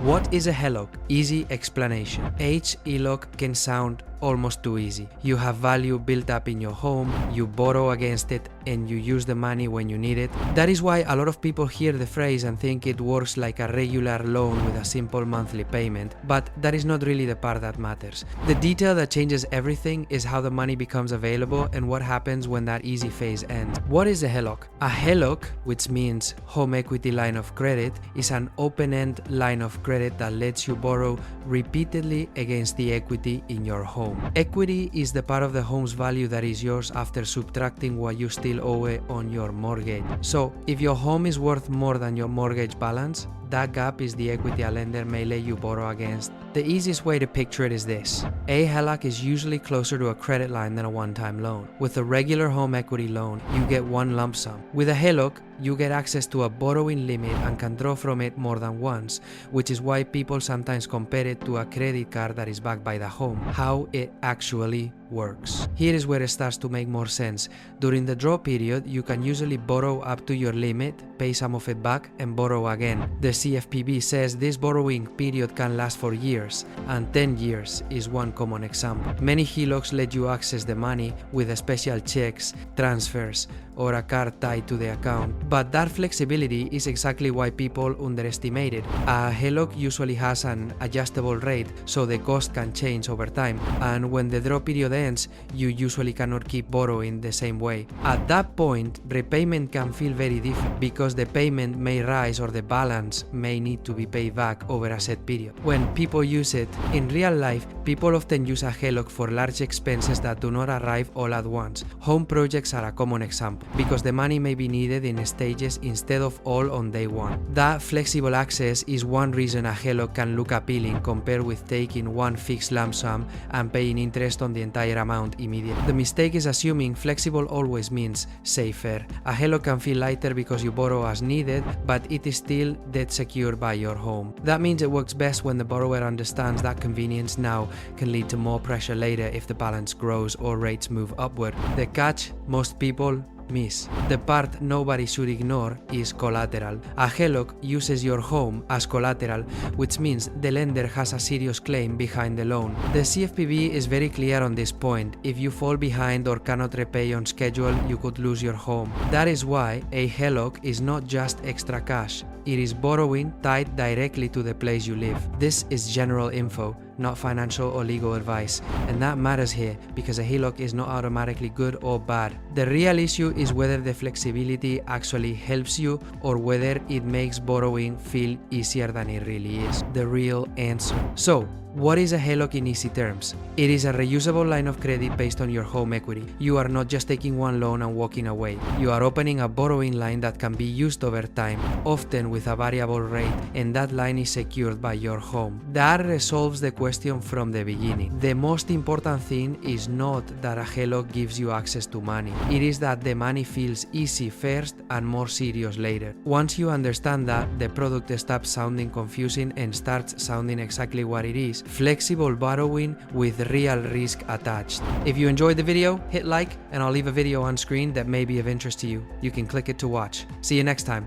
What is a HELOC? Easy explanation. HELOC can sound almost too easy. You have value built up in your home, you borrow against it, and you use the money when you need it. That is why a lot of people hear the phrase and think it works like a regular loan with a simple monthly payment, but that is not really the part that matters. The detail that changes everything is how the money becomes available and what happens when that easy phase ends. What is a HELOC? A HELOC, which means home equity line of credit, is an open-end line of credit that lets you borrow repeatedly against the equity in your home. Equity is the part of the home's value that is yours after subtracting what you still owe on your mortgage. So, if your home is worth more than your mortgage balance, that gap is the equity a lender may let you borrow against. The easiest way to picture it is this. A HELOC is usually closer to a credit line than a one-time loan. With a regular home equity loan, you get one lump sum. With a HELOC, you get access to a borrowing limit and can draw from it more than once, which is why people sometimes compare it to a credit card that is backed by the home. How it actually works. Here is where it starts to make more sense. During the draw period, you can usually borrow up to your limit, pay some of it back, and borrow again. The CFPB says this borrowing period can last for years, and 10 years is one common example. Many HELOCs let you access the money with special checks, transfers, or a card tied to the account. But that flexibility is exactly why people underestimate it. A HELOC usually has an adjustable rate, so the cost can change over time, and when the draw period ends, you usually cannot keep borrowing the same way. At that point, repayment can feel very different because the payment may rise or the balance may need to be paid back over a set period. When people use it, in real life, people often use a HELOC for large expenses that do not arrive all at once. Home projects are a common example, because the money may be needed in stages instead of all on day one. That flexible access is one reason a HELOC can look appealing compared with taking one fixed lump sum and paying interest on the entire amount immediately. The mistake is assuming flexible always means safer. A HELOC can feel lighter because you borrow as needed, but it is still debt secured by your home. That means it works best when the borrower understands that convenience now can lead to more pressure later if the balance grows or rates move upward. The catch most people miss, the part nobody should ignore, is collateral. A HELOC uses your home as collateral, which means the lender has a serious claim behind the loan. The CFPB is very clear on this point. If you fall behind or cannot repay on schedule, you could lose your home. That is why a HELOC is not just extra cash. It is borrowing tied directly to the place you live. This is general info, not financial or legal advice, and that matters here because a HELOC is not automatically good or bad. The real issue is whether the flexibility actually helps you or whether it makes borrowing feel easier than it really is. The real answer. So, what is a HELOC in easy terms? It is a reusable line of credit based on your home equity. You are not just taking one loan and walking away. You are opening a borrowing line that can be used over time, often with a variable rate, and that line is secured by your home. That resolves the question from the beginning. The most important thing is not that a HELOC gives you access to money. It is that the money feels easy first and more serious later. Once you understand that, the product stops sounding confusing and starts sounding exactly what it is: flexible borrowing with real risk attached. If you enjoyed the video, hit like, and I'll leave a video on screen that may be of interest to you. You can click it to watch. See you next time.